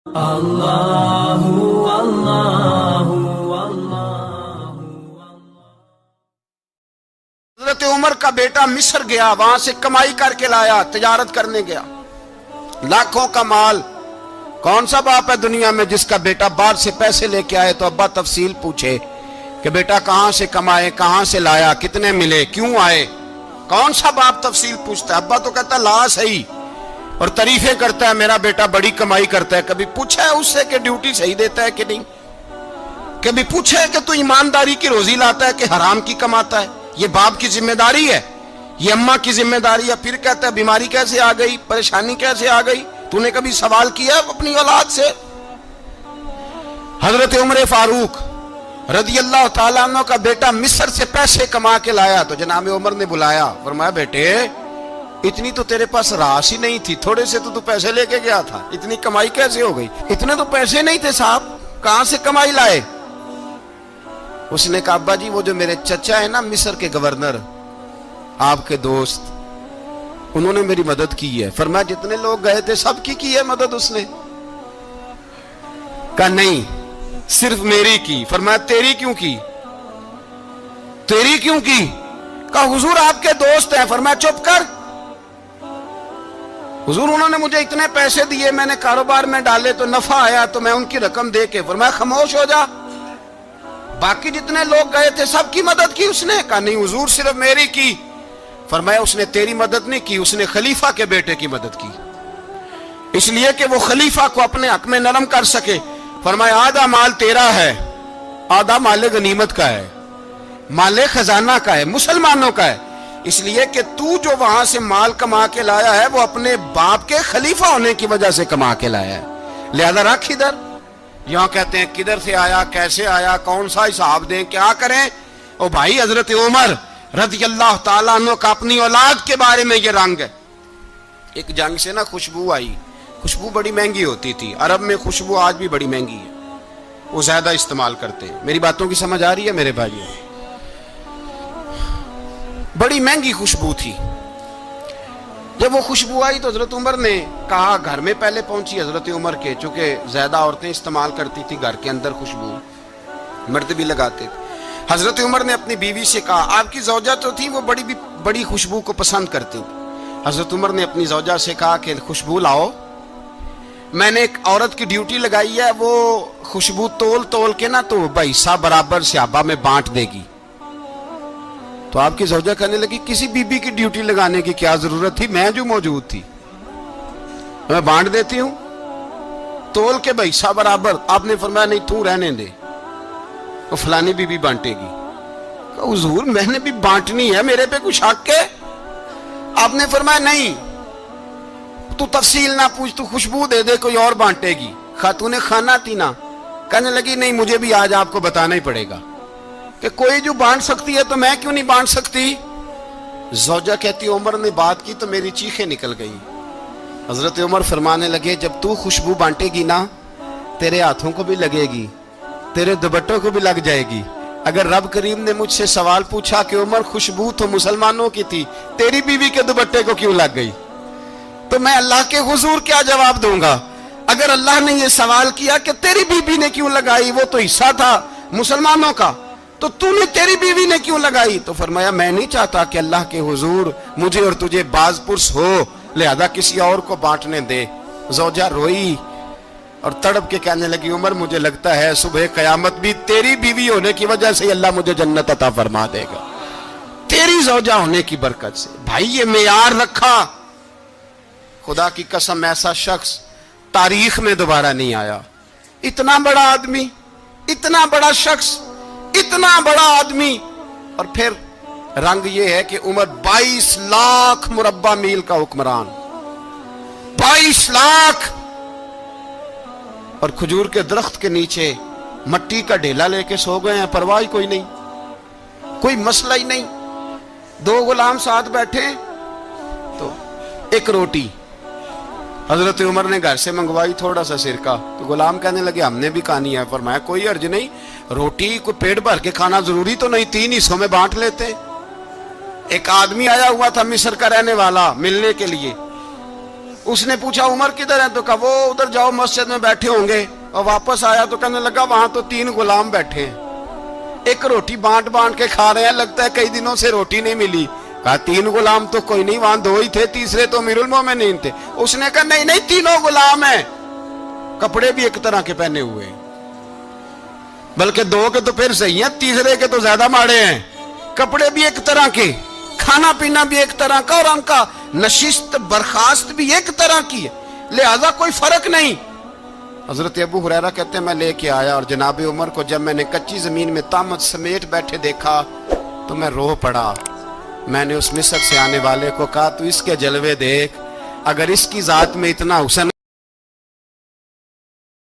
اللہ اللہ حضرت عمر کا بیٹا مصر گیا، وہاں سے کمائی کر کے لایا، تجارت کرنے گیا، لاکھوں کا مال۔ کون سا باپ ہے دنیا میں جس کا بیٹا باہر سے پیسے لے کے آئے تو ابا تفصیل پوچھے کہ بیٹا کہاں سے کمائے، کہاں سے لایا، کتنے ملے، کیوں آئے؟ کون سا باپ تفصیل پوچھتا ہے؟ ابا تو کہتا لا صحیح اور تعریفیں کرتا ہے، میرا بیٹا بڑی کمائی کرتا ہے۔ کبھی پوچھا ہے اس سے کہ ڈیوٹی صحیح دیتا ہے کہ نہیں؟ کبھی پوچھا ہے کہ تو ایمانداری کی روزی لاتا ہے کہ حرام کی کماتا ہے؟ یہ باپ کی ذمہ داری ہے، یہ اماں کی ذمہ داری ہے۔ پھر کہتا ہے بیماری کیسے آ گئی، پریشانی کیسے آ گئی؟ تو نے کبھی سوال کیا اپنی اولاد سے؟ حضرت عمر فاروق رضی اللہ تعالیٰ عنہ کا بیٹا مصر سے پیسے کما کے لایا تو جناب عمر نے بلایا، فرمایا بیٹے اتنی تو تیرے پاس راس ہی نہیں تھی، تھوڑے سے تو پیسے لے کے گیا تھا، اتنی کمائی کیسے ہو گئی؟ اتنے تو پیسے نہیں تھے صاحب، کہاں سے کمائی لائے؟ اس نے کہا ابا جی وہ جو میرے چچا ہے نا مصر کے گورنر، آپ کے دوست، انہوں نے میری مدد کی ہے۔ فرمایا جتنے لوگ گئے تھے سب کی ہے مدد اس نے؟ کہا نہیں صرف میری کی۔ فرمایا تیری کیوں کی؟ تیری کیوں کی؟ کہا حضور آپ کے دوست ہیں۔ فرمایا چپ کر، حضور انہوں نے مجھے اتنے پیسے دیے، میں نے کاروبار میں ڈالے تو نفع آیا تو میں ان کی رقم دے کے۔ فرمایا خاموش ہو جا، باقی جتنے لوگ گئے تھے سب کی مدد کی اس نے؟ کہا نہیں حضور صرف میری کی۔ فرمایا اس نے تیری مدد نہیں کی، اس نے خلیفہ کے بیٹے کی مدد کی، اس لیے کہ وہ خلیفہ کو اپنے حق میں نرم کر سکے۔ فرمایا آدھا مال تیرا ہے، آدھا مال غنیمت کا ہے، مال خزانہ کا ہے، مسلمانوں کا ہے، اس لیے کہ تو جو وہاں سے مال کما کے لایا ہے وہ اپنے باپ کے خلیفہ ہونے کی وجہ سے کما کے لایا ہے، لہذا رکھ ادھر۔ یہاں کہتے ہیں کدھر سے آیا، کیسے آیا، کون سا حساب دیں، کیا کریں؟ او بھائی حضرت عمر رضی اللہ تعالیٰ عنہ کا اپنی اولاد کے بارے میں یہ رنگ ہے۔ ایک جنگ سے نا خوشبو آئی، خوشبو بڑی مہنگی ہوتی تھی، عرب میں خوشبو آج بھی بڑی مہنگی ہے، وہ زیادہ استعمال کرتے ہیں۔ میری باتوں کی سمجھ آ رہی ہے میرے بھائیوں؟ بڑی مہنگی خوشبو تھی۔ جب وہ خوشبو آئی تو حضرت عمر نے کہا، گھر میں پہلے پہنچی حضرت عمر کے، چونکہ زیادہ عورتیں استعمال کرتی تھی گھر کے اندر خوشبو، مرد بھی لگاتے تھے۔ حضرت عمر نے اپنی بیوی سے کہا، آپ کی زوجہ تو تھی وہ بڑی خوشبو کو پسند کرتی تھی۔ حضرت عمر نے اپنی زوجہ سے کہا کہ خوشبو لاؤ، میں نے ایک عورت کی ڈیوٹی لگائی ہے، وہ خوشبو تول کے نا تو حصہ برابر صحابہ میں بانٹ دے گی۔ تو آپ کی زوجہ کہنے لگی کسی بی بی کی ڈیوٹی لگانے کی کیا ضرورت تھی، میں جو موجود تھی میں بانٹ دیتی ہوں تول کے حصہ برابر۔ آپ نے فرمایا نہیں تو رہنے دے، وہ فلانی بی بی بانٹے گی۔ کہا حضور میں نے بھی بانٹنی ہے، میرے پہ کچھ حق ہے؟ آپ نے فرمایا نہیں تو تفصیل نہ پوچھ، تو خوشبو دے دے، کوئی اور بانٹے گی۔ خاتون خانہ تھی نا، کہنے لگی نہیں مجھے بھی آج آپ کو بتانا ہی پڑے گا کہ کوئی جو بانٹ سکتی ہے تو میں کیوں نہیں بانٹ سکتی؟ زوجہ کہتی عمر نے بات کی تو میری چیخیں نکل گئی۔ حضرت عمر فرمانے لگے جب تو خوشبو بانٹے گی نا تیرے ہاتھوں کو بھی لگے گی، تیرے دوپٹوں کو بھی لگ جائے گی۔ اگر رب کریم نے مجھ سے سوال پوچھا کہ عمر خوشبو تو مسلمانوں کی تھی، تیری بیوی کے دوپٹے کو کیوں لگ گئی، تو میں اللہ کے حضور کیا جواب دوں گا؟ اگر اللہ نے یہ سوال کیا کہ تیری بیوی نے کیوں لگائی، وہ تو حصہ تھا مسلمانوں کا، تو نے تیری بیوی نے کیوں لگائی؟ تو فرمایا میں نہیں چاہتا کہ اللہ کے حضور مجھے اور تجھے باز پرس ہو، لہذا کسی اور کو بانٹنے دے۔ زوجہ روئی اور تڑپ کے کہنے لگی عمر مجھے لگتا ہے صبح قیامت بھی تیری بیوی ہونے کی وجہ سے اللہ مجھے جنت عطا فرما دے گا، تیری زوجہ ہونے کی برکت سے۔ بھائی یہ معیار رکھا، خدا کی قسم ایسا شخص تاریخ میں دوبارہ نہیں آیا۔ اتنا بڑا آدمی، اتنا بڑا شخص، اتنا بڑا آدمی، اور پھر رنگ یہ ہے کہ عمر 22 لاکھ مربع میل کا حکمران، 22 لاکھ، اور کھجور کے درخت کے نیچے مٹی کا ڈھیلا لے کے سو گئے ہیں، پرواہ کوئی نہیں، کوئی مسئلہ ہی نہیں۔ دو غلام ساتھ بیٹھے تو ایک روٹی حضرت عمر نے گھر سے منگوائی، تھوڑا سا سرکہ، تو غلام کہنے لگے ہم نے بھی کھانی ہے۔ فرمایا کوئی حرج نہیں، روٹی کو پیٹ بھر کے کھانا ضروری تو نہیں، 3 حصوں میں بانٹ لیتے۔ ایک آدمی آیا ہوا تھا مصر کا رہنے والا ملنے کے لیے، اس نے پوچھا عمر کدھر ہے؟ تو کہا وہ ادھر جاؤ مسجد میں بیٹھے ہوں گے. اور واپس آیا تو کہنے لگا وہاں تو 3 غلام بیٹھے ہیں, ایک روٹی بانٹ بانٹ کے کھا رہے ہیں, لگتا ہے کئی دنوں سے روٹی نہیں ملی. کہا 3 غلام تو کوئی نہیں, وہاں 2 ہی تھے, تیسرے تو امیر المومنین تھے. اس نے کہا نہیں نہیں 3 غلام ہیں, کپڑے بھی ایک طرح کے پہنے ہوئے ہیں, بلکہ 2 کے تو پھر صحیح ہیں, تیسرے کے تو زیادہ ماڑے ہیں. کپڑے بھی ایک طرح کے, کھانا پینا بھی ایک طرح کا, اور ان کا نشست برخاست بھی ایک طرح کی ہے, لہذا کوئی فرق نہیں. حضرت ابو ہریرہ کہتے ہیں میں لے کے آیا, اور جناب عمر کو جب میں نے کچی زمین میں تامت سمیٹ بیٹھے دیکھا تو میں رو پڑا. میں نے اس مصر سے آنے والے کو کہا تو اس کے جلوے دیکھ, اگر اس کی ذات میں اتنا حسن